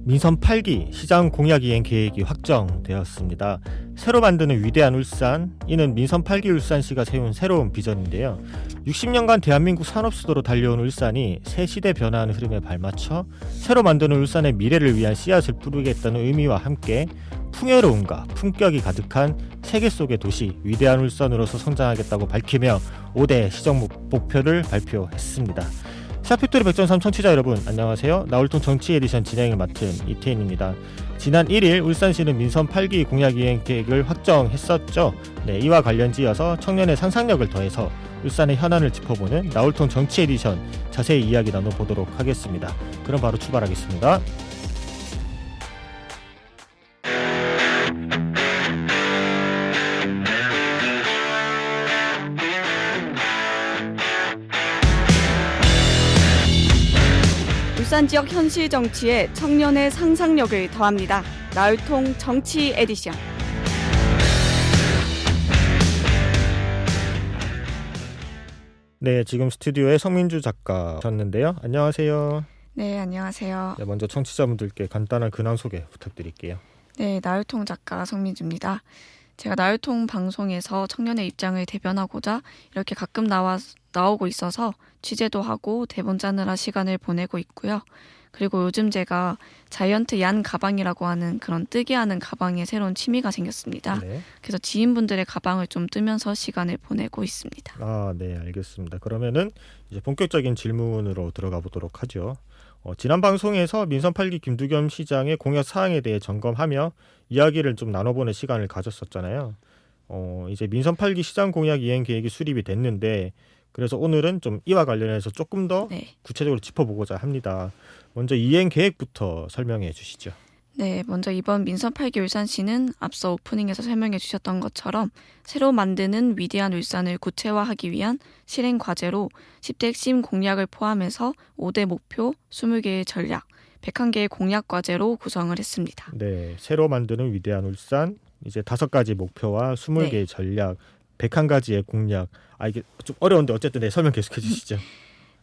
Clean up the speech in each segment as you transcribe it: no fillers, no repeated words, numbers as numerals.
민선 8기 시장 공약 이행 계획이 확정되었습니다. 새로 만드는 위대한 울산, 이는 민선 8기 울산시가 세운 새로운 비전인데요. 60년간 대한민국 산업수도로 달려온 울산이 새 시대 변화하는 흐름에 발맞춰 새로 만드는 울산의 미래를 위한 씨앗을 뿌리겠다는 의미와 함께 풍요로움과 품격이 가득한 세계 속의 도시 위대한 울산으로서 성장하겠다고 밝히며 5대 시정 목표를 발표했습니다. 샤피토리 백전삼 청취자 여러분 안녕하세요. 나울통 정치 에디션 진행을 맡은 이태인입니다. 지난 1일 울산시는 민선 8기 공약 이행 계획을 확정했었죠. 이와 관련지어서 청년의 상상력을 더해서 울산의 현안을 짚어보는 나울통 정치 에디션 자세히 이야기 나눠보도록 하겠습니다. 그럼 바로 출발하겠습니다. 울산 지역 현실 정치에 청년의 상상력을 더합니다. 나울통 정치 에디션. 네, 지금 스튜디오에 성민주 작가 오셨는데요. 안녕하세요. 네, 안녕하세요. 네, 먼저 청취자분들께 간단한 근황 소개 부탁드릴게요. 네, 나울통 작가 성민주입니다. 제가 나울통 방송에서 청년의 입장을 대변하고자 이렇게 가끔 나오고 있어서 취재도 하고 대본 짜느라 시간을 보내고 있고요. 그리고 요즘 제가 자이언트 얀 가방이라고 하는 그런 뜨게 하는 가방에 새로운 취미가 생겼습니다. 네. 그래서 지인분들의 가방을 좀 뜨면서 시간을 보내고 있습니다. 네, 알겠습니다. 그러면은 이제 본격적인 질문으로 들어가 보도록 하죠. 지난 방송에서 민선 8기 김두겸 시장의 공약 사항에 대해 점검하며 이야기를 좀 나눠보는 시간을 가졌었잖아요. 이제 민선 8기 시장 공약 이행 계획이 수립이 됐는데 그래서 오늘은 좀 이와 관련해서 조금 더 구체적으로 짚어보고자 합니다. 먼저 이행 계획부터 설명해 주시죠. 네, 먼저 이번 민선 8기 울산시는 앞서 오프닝에서 설명해 주셨던 것처럼 새로 만드는 위대한 울산을 구체화하기 위한 실행 과제로 10대 핵심 공약을 포함해서 5대 목표, 20개의 전략, 101개의 공약 과제로 구성을 했습니다. 네, 새로 만드는 위대한 울산, 이제 5가지 목표와 20개의 전략, 101가지의 공약. 이게 좀 어려운데 어쨌든 설명 계속해 주시죠.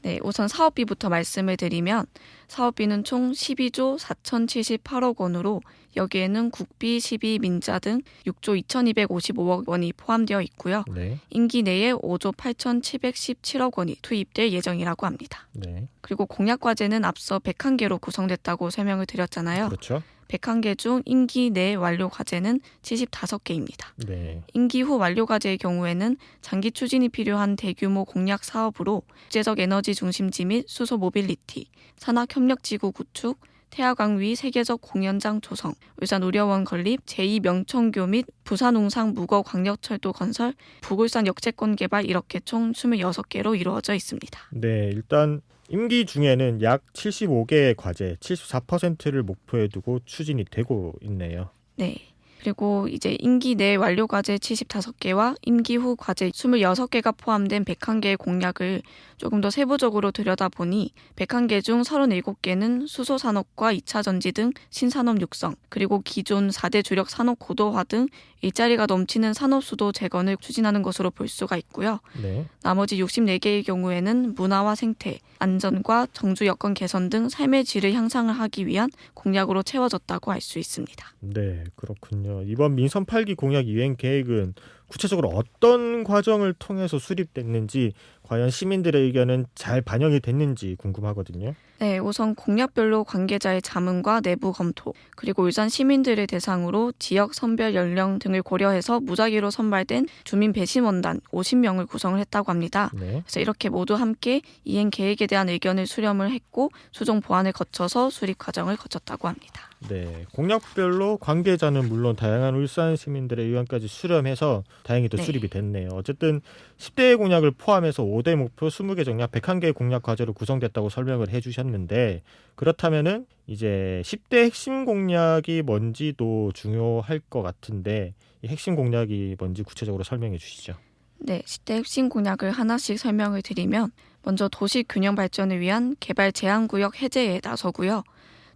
네, 우선 사업비부터 말씀을 드리면 사업비는 총 12조 4,078억 원으로 여기에는 국비, 시비, 민자 등 6조 2,255억 원이 포함되어 있고요. 네. 임기 내에 5조 8,717억 원이 투입될 예정이라고 합니다. 네. 그리고 공약 과제는 앞서 101개로 구성됐다고 설명을 드렸잖아요. 그렇죠. 101개 중 임기 내 완료 과제는 75개입니다. 네. 임기 후 완료 과제의 경우에는 장기 추진이 필요한 대규모 공약 사업으로 국제적 에너지 중심지 및 수소 모빌리티, 산학협력지구 구축, 태화강 위 세계적 공연장 조성, 울산우려원 건립, 제2명천교 및 부산웅상 무거 광역철도 건설, 북울산 역세권 개발 이렇게 총 26개로 이루어져 있습니다. 네, 일단 임기 중에는 약 75개의 과제, 74%를 목표에 두고 추진이 되고 있네요. 네. 그리고 이제 임기 내 완료 과제 75개와 임기 후 과제 26개가 포함된 101개의 공약을 조금 더 세부적으로 들여다보니 101개 중 37개는 수소산업과 2차 전지 등 신산업 육성, 그리고 기존 4대 주력 산업 고도화 등 일자리가 넘치는 산업 수도 재건을 추진하는 것으로 볼 수가 있고요. 네. 나머지 64개의 경우에는 문화와 생태, 안전과 정주 여건 개선 등 삶의 질을 향상을 하기 위한 공약으로 채워졌다고 할 수 있습니다. 네, 그렇군요. 이번 민선 8기 공약 이행 계획은 구체적으로 어떤 과정을 통해서 수립됐는지 과연 시민들의 의견은 잘 반영이 됐는지 궁금하거든요. 네, 우선 공약별로 관계자의 자문과 내부 검토, 그리고 울산 시민들을 대상으로 지역, 선별, 연령 등을 고려해서 무작위로 선발된 주민 배심원단 50명을 구성을 했다고 합니다. 네. 그래서 이렇게 모두 함께 이행 계획에 대한 의견을 수렴을 했고 최종 보완을 거쳐서 수립 과정을 거쳤다고 합니다. 네, 공약별로 관계자는 물론 다양한 울산 시민들의 의견까지 수렴해서 다행히도 수립이 됐네요. 어쨌든 10대의 공약을 포함해서 5대 목표 20개 전략 101개의 공약 과제로 구성됐다고 설명을 해주셨는데 그렇다면은 이제 10대 핵심 공약이 뭔지도 중요할 것 같은데 이 핵심 공약이 뭔지 구체적으로 설명해 주시죠. 네, 10대 핵심 공약을 하나씩 설명을 드리면 먼저 도시 균형 발전을 위한 개발 제한구역 해제에 나서고요.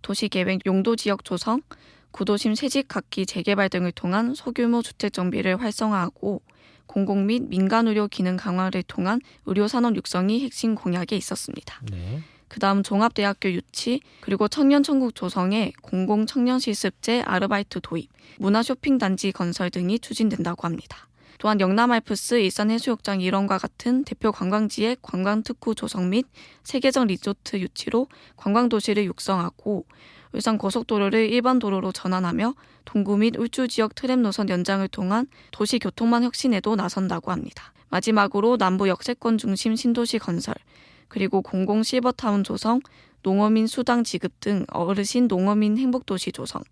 도시계획 용도지역 조성, 구도심 새집 각기 재개발 등을 통한 소규모 주택 정비를 활성화하고 공공 및 민간 의료 기능 강화를 통한 의료 산업 육성이 핵심 공약에 있었습니다. 네. 그다음 종합대학교 유치, 그리고 청년천국 조성에 공공청년실습제 아르바이트 도입, 문화쇼핑단지 건설 등이 추진된다고 합니다. 또한 영남알프스 일산해수욕장 일원과 같은 대표 관광지의 관광특구 조성 및 세계적 리조트 유치로 관광도시를 육성하고 울산 고속도로를 일반 도로로 전환하며 동구 및 울주 지역 트램 노선 연장을 통한 도시교통망 혁신에도 나선다고 합니다. 마지막으로 남부 역세권 중심 신도시 건설, 그리고 공공 실버타운 조성, 농어민 수당 지급 등 어르신 농어민 행복도시 조성,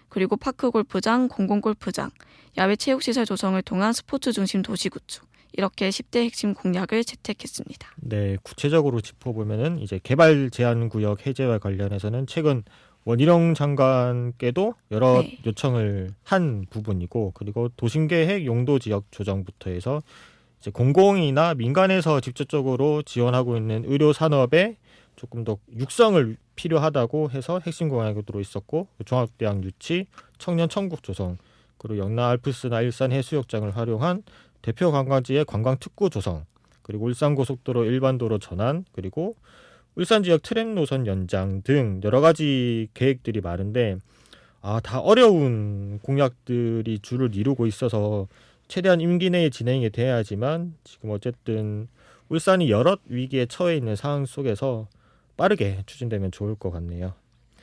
그리고 파크 골프장, 공공골프장, 야외 체육시설 조성을 통한 스포츠 중심 도시 구축, 이렇게 10대 핵심 공약을 채택했습니다. 네, 구체적으로 짚어보면은 이제 개발 제한 구역 해제와 관련해서는 최근 원희룡 장관께도 여러 네. 요청을 한 부분이고, 그리고 도심계획 용도 지역 조정부터 해서 이제 공공이나 민간에서 직접적으로 지원하고 있는 의료 산업에 조금 더 육성을 필요하다고 해서 핵심 공약으로 있었고, 종합대학 유치, 청년 천국 조성, 그리고 영남 알프스나 일산 해수욕장을 활용한 대표 관광지의 관광 특구 조성, 그리고 울산 고속도로 일반도로 전환, 그리고 울산 지역 트램 노선 연장 등 여러 가지 계획들이 많은데 다 어려운 공약들이 줄을 이루고 있어서 최대한 임기 내에 진행이 돼야지만 지금 어쨌든 울산이 여러 위기에 처해 있는 상황 속에서 빠르게 추진되면 좋을 것 같네요.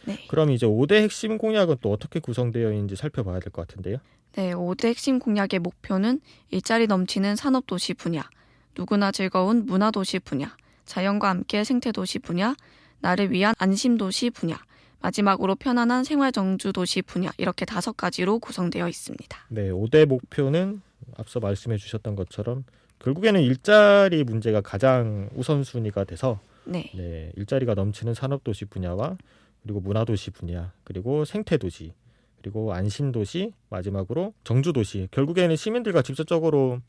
네. 그럼 이제 5대 핵심 공약은 또 어떻게 구성되어 있는지 살펴봐야 될 것 같은데요. 네, 5대 핵심 공약의 목표는 일자리 넘치는 산업도시 분야, 누구나 즐거운 문화도시 분야, 자연과 함께 생태도시 분야, 나를 위한 안심도시 분야, 마지막으로 편안한 생활정주도시 분야, 이렇게 5가지로 구성되어 있습니다. 네, 5대 목표는 앞서 말씀해 주셨던 것처럼 결국에는 일자리 문제가 가장 우선순위가 돼서 네. 일자리가 넘치는 산업도시 분야와 그리고 문화도시 분야, 그리고 생태도시, 그리고 안심도시, 마지막으로 정주도시. 결국에는 시민들이 직접적으로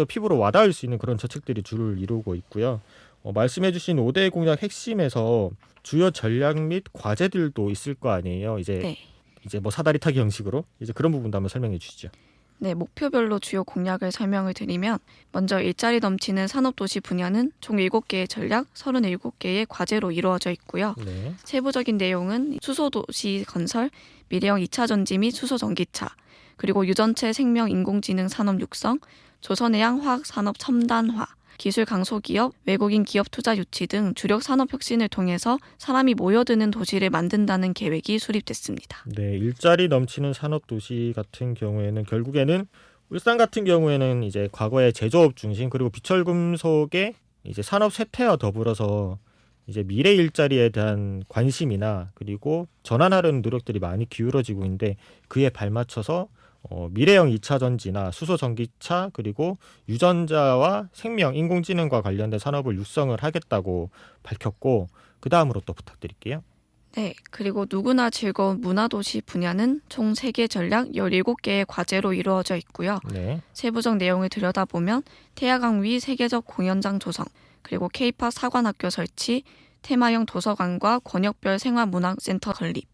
피부로 와닿을 수 있는 그런 정책들이 줄을 이루고 있고요. 말씀해주신 5대 공약 핵심에서 주요 전략 및 과제들도 있을 거 아니에요. 이제 뭐 사다리 타기 형식으로 이제 그런 부분도 한번 설명해 주시죠. 네, 목표별로 주요 공약을 설명을 드리면 먼저 일자리 넘치는 산업도시 분야는 총 7개의 전략, 37개의 과제로 이루어져 있고요. 네. 세부적인 내용은 수소도시 건설, 미래형 2차 전지 및 수소전기차, 그리고 유전체 생명 인공지능 산업 육성, 조선해양 화학산업 첨단화, 기술 강소기업, 외국인 기업 투자 유치 등 주력 산업 혁신을 통해서 사람이 모여드는 도시를 만든다는 계획이 수립됐습니다. 네, 일자리 넘치는 산업 도시 같은 경우에는 결국에는 울산 같은 경우에는 이제 과거의 제조업 중심 그리고 비철금속의 이제 산업 쇠퇴와 더불어서 이제 미래 일자리에 대한 관심이나 그리고 전환하려는 노력들이 많이 기울어지고 있는데 그에 발맞춰서 미래형 2차 전지나 수소 전기차 그리고 유전자와 생명, 인공지능과 관련된 산업을 육성을 하겠다고 밝혔고 그 다음으로 또 부탁드릴게요. 네, 그리고 누구나 즐거운 문화도시 분야는 총 3개 전략 17개의 과제로 이루어져 있고요. 네. 세부적 내용을 들여다보면 태화강 위 세계적 공연장 조성, 그리고 K-팝 사관학교 설치, 테마형 도서관과 권역별 생활문화센터 건립,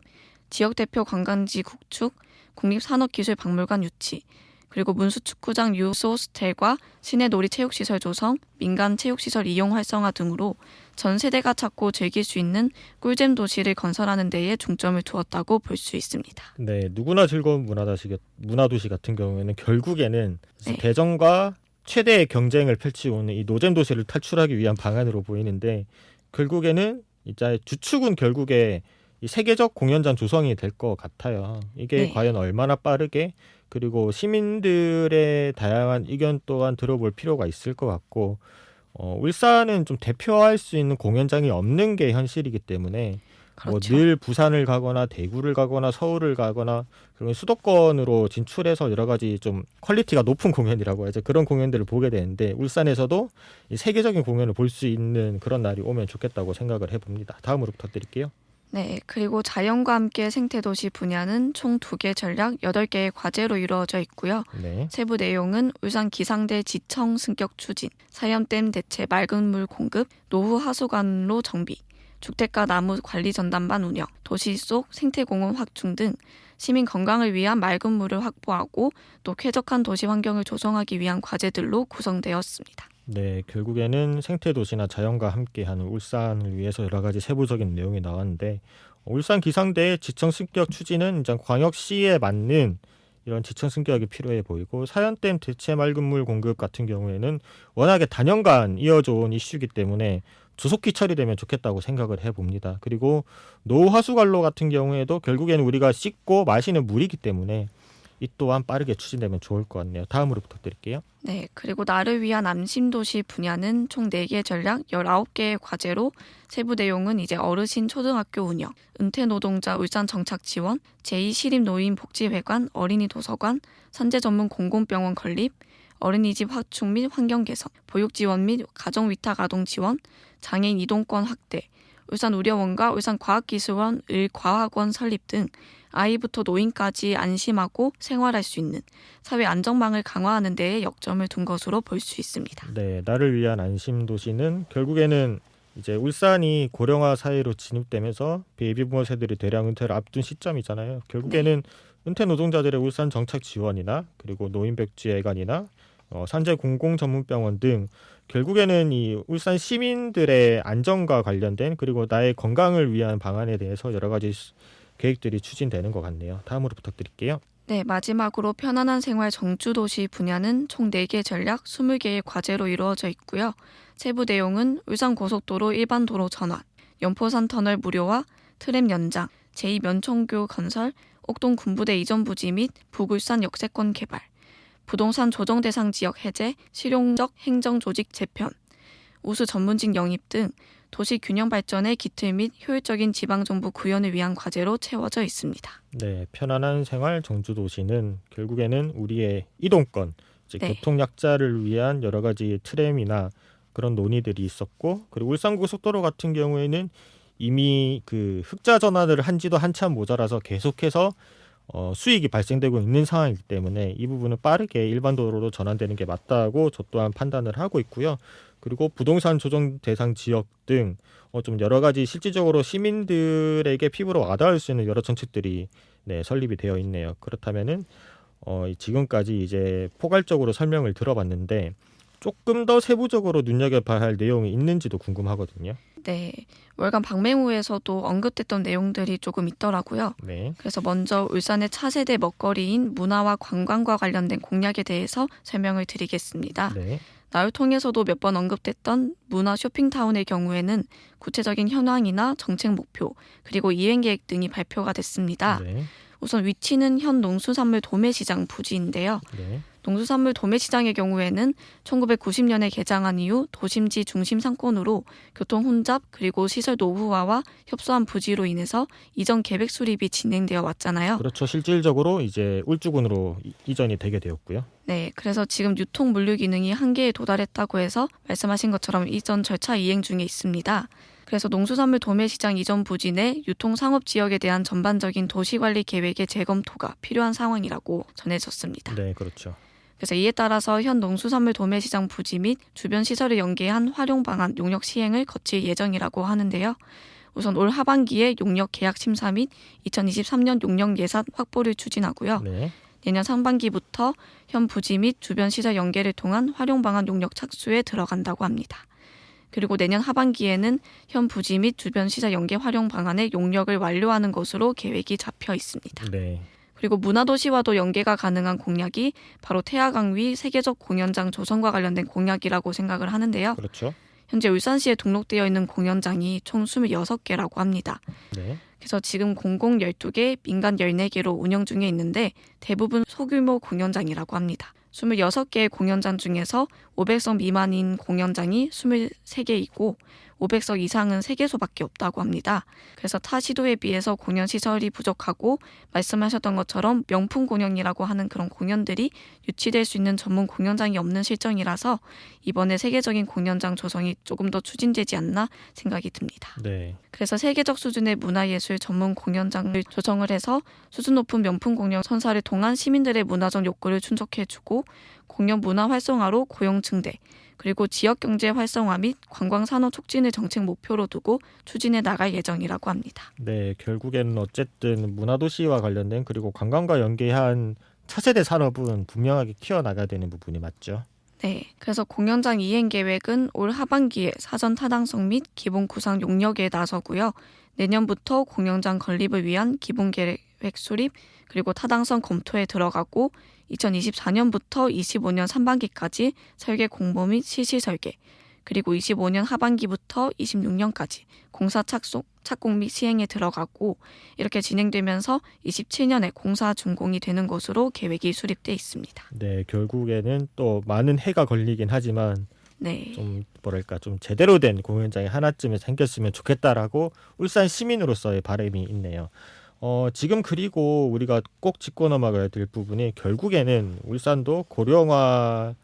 지역 대표 관광지 구축, 국립산업기술박물관 유치, 그리고 문수축구장 유스 호스텔과 시내 놀이 체육시설 조성, 민간 체육시설 이용 활성화 등으로 전 세대가 찾고 즐길 수 있는 꿀잼 도시를 건설하는 데에 중점을 두었다고 볼 수 있습니다. 네, 누구나 즐거운 문화도시 같은 경우에는 결국에는 네. 대전과 최대의 경쟁을 펼치고 있는 이 노잼 도시를 탈출하기 위한 방안으로 보이는데 결국에는 이제 주축은 결국에 이 세계적 공연장 조성이 될 것 같아요. 이게 네. 과연 얼마나 빠르게 그리고 시민들의 다양한 의견 또한 들어볼 필요가 있을 것 같고 울산은 좀 대표할 수 있는 공연장이 없는 게 현실이기 때문에 그렇죠. 뭐 늘 부산을 가거나 대구를 가거나 서울을 가거나 그리고 수도권으로 진출해서 여러 가지 좀 퀄리티가 높은 공연이라고 해야죠. 그런 공연들을 보게 되는데 울산에서도 이 세계적인 공연을 볼 수 있는 그런 날이 오면 좋겠다고 생각을 해봅니다. 다음으로 부탁드릴게요. 네, 그리고 자연과 함께 생태도시 분야는 총 2개 전략 8개의 과제로 이루어져 있고요. 네. 세부 내용은 울산 기상대 지청 승격 추진, 사염댐 대체 맑은 물 공급, 노후 하수관로 정비, 주택가 나무 관리 전담반 운영, 도시 속 생태공원 확충 등 시민 건강을 위한 맑은 물을 확보하고 또 쾌적한 도시 환경을 조성하기 위한 과제들로 구성되었습니다. 네, 결국에는 생태도시나 자연과 함께하는 울산을 위해서 여러 가지 세부적인 내용이 나왔는데 울산 기상대의 지청 승격 추진은 이제 광역시에 맞는 이런 지청 승격이 필요해 보이고 사연댐 대체 맑은 물 공급 같은 경우에는 워낙에 단연간 이어져 온 이슈이기 때문에 조속히 처리되면 좋겠다고 생각을 해봅니다. 그리고 노하수관로 같은 경우에도 결국에는 우리가 씻고 마시는 물이기 때문에 이 또한 빠르게 추진되면 좋을 것 같네요. 다음으로 부탁드릴게요. 네, 그리고 나를 위한 안심도시 분야는 총 4개 전략 19개의 과제로 세부 내용은 이제 어르신 초등학교 운영, 은퇴 노동자 울산 정착 지원, 제2시립노인 복지회관, 어린이 도서관, 산재 전문 공공병원 건립, 어린이집 확충 및 환경 개선, 보육 지원 및 가정 위탁 아동 지원, 장애인 이동권 확대, 울산 의료원과 울산 과학기술원 을과학원 설립 등 아이부터 노인까지 안심하고 생활할 수 있는 사회 안전망을 강화하는 데에 역점을 둔 것으로 볼 수 있습니다. 네, 나를 위한 안심 도시는 결국에는 이제 울산이 고령화 사회로 진입되면서 베이비부머 세들이 대량 은퇴를 앞둔 시점이잖아요. 결국에는 은퇴 노동자들의 울산 정착 지원이나 그리고 노인복지회관이나 산재 공공전문병원 등 결국에는 이 울산 시민들의 안전과 관련된 그리고 나의 건강을 위한 방안에 대해서 여러 가지 계획들이 추진되는 것 같네요. 다음으로 부탁드릴게요. 네, 마지막으로 편안한 생활 정주도시 분야는 총 4개 전략 20개의 과제로 이루어져 있고요. 세부 내용은 울산고속도로 일반도로 전환, 연포산 터널 무료화, 트램 연장, 제2면총교 건설, 옥동 군부대 이전 부지 및 북울산 역세권 개발, 부동산 조정 대상 지역 해제, 실용적 행정 조직 재편, 우수 전문직 영입 등 도시 균형 발전의 기틀 및 효율적인 지방정부 구현을 위한 과제로 채워져 있습니다. 네, 편안한 생활 정주 도시는 결국에는 우리의 이동권, 이제 교통약자를 위한 여러 가지 트램이나 그런 논의들이 있었고, 그리고 울산고속도로 같은 경우에는 이미 그 흑자 전환을 한 지도 한참 모자라서 계속해서 수익이 발생되고 있는 상황이기 때문에 이 부분은 빠르게 일반 도로로 전환되는 게 맞다고 저 또한 판단을 하고 있고요. 그리고 부동산 조정 대상 지역 등 좀 여러 가지 실질적으로 시민들에게 피부로 와닿을 수 있는 여러 정책들이 설립이 되어 있네요. 그렇다면은 지금까지 이제 포괄적으로 설명을 들어봤는데 조금 더 세부적으로 눈여겨봐야 할 내용이 있는지도 궁금하거든요. 네, 월간 방맹후에서도 언급됐던 내용들이 조금 있더라고요. 네. 그래서 먼저 울산의 차세대 먹거리인 문화와 관광과 관련된 공약에 대해서 설명을 드리겠습니다. 네. 나를 통해서도 몇 번 언급됐던 문화 쇼핑타운의 경우에는 구체적인 현황이나 정책 목표, 그리고 이행 계획 등이 발표가 됐습니다. 네. 우선 위치는 현 농수산물 도매시장 부지인데요. 네. 농수산물 도매시장의 경우에는 1990년에 개장한 이후 도심지 중심 상권으로 교통 혼잡 그리고 시설 노후화와 협소한 부지로 인해서 이전 계획 수립이 진행되어 왔잖아요. 그렇죠. 실질적으로 이제 울주군으로 이전이 되게 되었고요. 네, 그래서 지금 유통 물류 기능이 한계에 도달했다고 해서 말씀하신 것처럼 이전 절차 이행 중에 있습니다. 그래서 농수산물 도매시장 이전 부지 내 유통 상업 지역에 대한 전반적인 도시관리 계획의 재검토가 필요한 상황이라고 전해졌습니다. 네, 그렇죠. 그래서 이에 따라서 현 농수산물 도매시장 부지 및 주변 시설을 연계한 활용 방안 용역 시행을 거칠 예정이라고 하는데요. 우선 올 하반기에 용역 계약 심사 및 2023년 용역 예산 확보를 추진하고요. 네. 내년 상반기부터 현 부지 및 주변 시설 연계를 통한 활용 방안 용역 착수에 들어간다고 합니다. 그리고 내년 하반기에는 현 부지 및 주변 시설 연계 활용 방안의 용역을 완료하는 것으로 계획이 잡혀 있습니다. 네. 그리고 문화도시와도 연계가 가능한 공약이 바로 태화강 위 세계적 공연장 조성과 관련된 공약이라고 생각을 하는데요. 그렇죠. 현재 울산시에 등록되어 있는 공연장이 총 26개라고 합니다. 네. 그래서 지금 공공 12개, 민간 14개로 운영 중에 있는데 대부분 소규모 공연장이라고 합니다. 26개의 공연장 중에서 500석 미만인 공연장이 23개이고 500석 이상은 3개소밖에 없다고 합니다. 그래서 타 시도에 비해서 공연 시설이 부족하고 말씀하셨던 것처럼 명품 공연이라고 하는 그런 공연들이 유치될 수 있는 전문 공연장이 없는 실정이라서 이번에 세계적인 공연장 조성이 조금 더 추진되지 않나 생각이 듭니다. 네. 그래서 세계적 수준의 문화예술 전문 공연장을 조성을 해서 수준 높은 명품 공연 선사를 통한 시민들의 문화적 욕구를 충족해주고 공연 문화 활성화로 고용 증대, 그리고 지역 경제 활성화 및 관광 산업 촉진을 정책 목표로 두고 추진해 나갈 예정이라고 합니다. 네, 결국에는 어쨌든 문화도시와 관련된 그리고 관광과 연계한 차세대 산업은 분명하게 키워나가야 되는 부분이 맞죠. 네, 그래서 공연장 이행 계획은 올 하반기에 사전 타당성 및 기본 구상 용역에 나서고요. 내년부터 공연장 건립을 위한 기본 계획 수립 그리고 타당성 검토에 들어가고 2024년부터 25년 상반기까지 설계 공모 및 실시 설계 그리고 25년 하반기부터 26년까지 공사 착공 및 시행에 들어가고 이렇게 진행되면서 27년에 공사 준공이 되는 것으로 계획이 수립돼 있습니다. 네, 결국에는 또 많은 해가 걸리긴 하지만 네. 좀 뭐랄까 좀 제대로 된 공연장이 하나쯤은 생겼으면 좋겠다라고 울산 시민으로서의 바람이 있네요. 지금 그리고 우리가 꼭 짚고 넘어가야 될 부분이 결국에는 울산도 고령화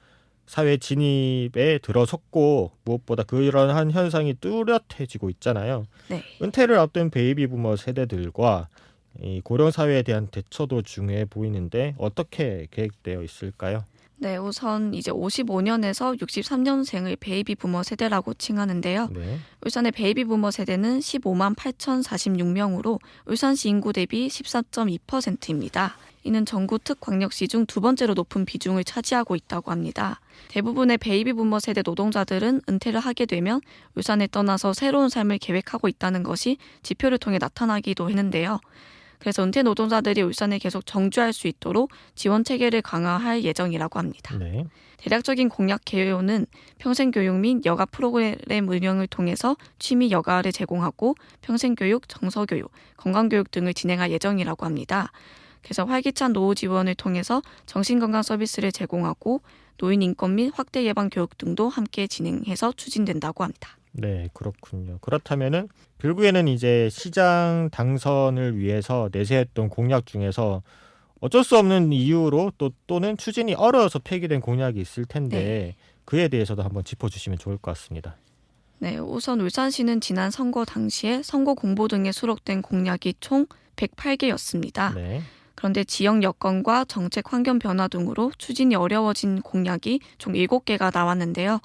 사회 진입에 들어섰고 무엇보다 그러한 현상이 뚜렷해지고 있잖아요. 네. 은퇴를 앞둔 베이비 부머 세대들과 이 고령 사회에 대한 대처도 중요해 보이는데 어떻게 계획되어 있을까요? 네, 우선 이제 55년에서 63년생을 베이비 부머 세대라고 칭하는데요. 네. 울산의 베이비 부머 세대는 15만 8,046명으로 울산시 인구 대비 14.2%입니다. 이는 전국 특광역시 중 두 번째로 높은 비중을 차지하고 있다고 합니다. 대부분의 베이비 부머 세대 노동자들은 은퇴를 하게 되면 울산을 떠나서 새로운 삶을 계획하고 있다는 것이 지표를 통해 나타나기도 했는데요. 그래서 은퇴 노동자들이 울산에 계속 정주할 수 있도록 지원 체계를 강화할 예정이라고 합니다. 네. 대략적인 공약 개요는 평생교육 및 여가 프로그램 운영을 통해서 취미 여가를 제공하고 평생교육, 정서교육, 건강교육 등을 진행할 예정이라고 합니다. 그래서 활기찬 노후 지원을 통해서 정신건강 서비스를 제공하고 노인 인권 및 확대 예방 교육 등도 함께 진행해서 추진된다고 합니다. 네, 그렇군요. 그렇다면은 결국에는 이제 시장 당선을 위해서 내세웠던 공약 중에서 어쩔 수 없는 이유로 또는 추진이 어려워서 폐기된 공약이 있을 텐데 그에 대해서도 한번 짚어주시면 좋을 것 같습니다. 네, 우선 울산시는 지난 선거 당시에 선거 공보 등에 수록된 공약이 총 108개였습니다. 네. 그런데 지역 여건과 정책 환경 변화 등으로 추진이 어려워진 공약이 총 7개가 나왔는데요.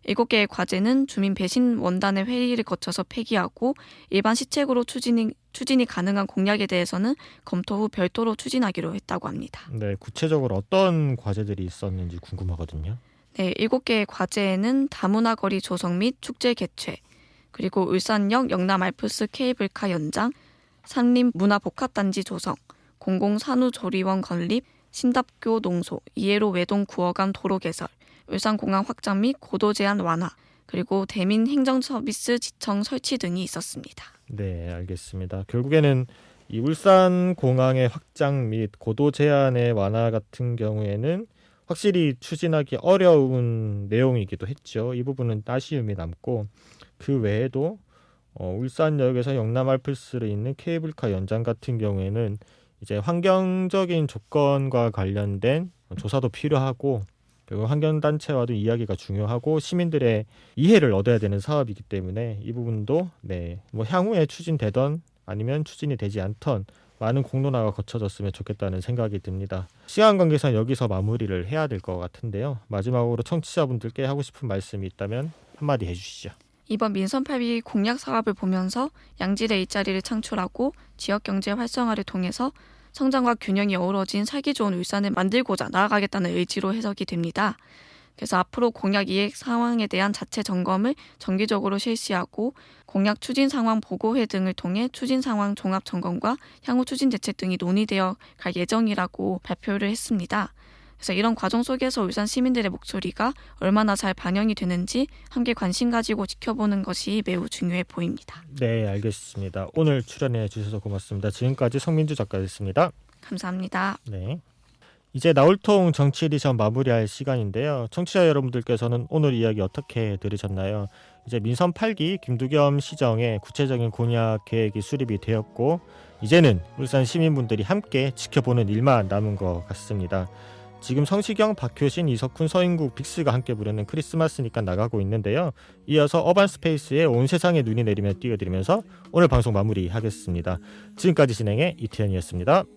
7개의 과제는 주민 배신 원단의 회의를 거쳐서 폐기하고 일반 시책으로 추진이 가능한 공약에 대해서는 검토 후 별도로 추진하기로 했다고 합니다. 네, 구체적으로 어떤 과제들이 있었는지 궁금하거든요. 네, 7개의 과제에는 다문화 거리 조성 및 축제 개최, 그리고 울산역 영남 알프스 케이블카 연장, 산림 문화 복합단지 조성, 공공산후조리원 건립, 신답교 농소, 이해로 외동 구어간 도로 개설, 울산공항 확장 및 고도 제한 완화, 그리고 대민 행정서비스 지청 설치 등이 있었습니다. 네, 알겠습니다. 결국에는 이 울산공항의 확장 및 고도 제한의 완화 같은 경우에는 확실히 추진하기 어려운 내용이기도 했죠. 이 부분은 아쉬움이 남고 그 외에도 울산역에서 영남 알프스를 잇는 케이블카 연장 같은 경우에는 이제 환경적인 조건과 관련된 조사도 필요하고 그리고 환경단체와도 이야기가 중요하고 시민들의 이해를 얻어야 되는 사업이기 때문에 이 부분도 뭐 향후에 추진되던 아니면 추진이 되지 않던 많은 공론화가 거쳐졌으면 좋겠다는 생각이 듭니다. 시간 관계상 여기서 마무리를 해야 될 것 같은데요. 마지막으로 청취자분들께 하고 싶은 말씀이 있다면 한마디 해주시죠. 이번 민선 8기 공약 사업을 보면서 양질의 일자리를 창출하고 지역경제 활성화를 통해서 성장과 균형이 어우러진 살기 좋은 울산을 만들고자 나아가겠다는 의지로 해석이 됩니다. 그래서 앞으로 공약 이행 상황에 대한 자체 점검을 정기적으로 실시하고 공약 추진 상황 보고회 등을 통해 추진 상황 종합 점검과 향후 추진 대책 등이 논의되어 갈 예정이라고 발표를 했습니다. 그래서 이런 과정 속에서 울산 시민들의 목소리가 얼마나 잘 반영이 되는지 함께 관심 가지고 지켜보는 것이 매우 중요해 보입니다. 네, 알겠습니다. 오늘 출연해 주셔서 고맙습니다. 지금까지 성민주 작가였습니다. 감사합니다. 네. 이제 나울통 정치 에디션 마무리할 시간인데요. 청취자 여러분들께서는 오늘 이야기 어떻게 들으셨나요? 이제 민선 8기 김두겸 시정의 구체적인 공약 계획이 수립이 되었고 이제는 울산 시민분들이 함께 지켜보는 일만 남은 것 같습니다. 지금 성시경, 박효신, 이석훈, 서인국, 빅스가 함께 부르는 크리스마스니까 나가고 있는데요. 이어서 어반스페이스의 온 세상에 눈이 내리면 띄워드리면서 오늘 방송 마무리하겠습니다. 지금까지 진행의 이태현이었습니다.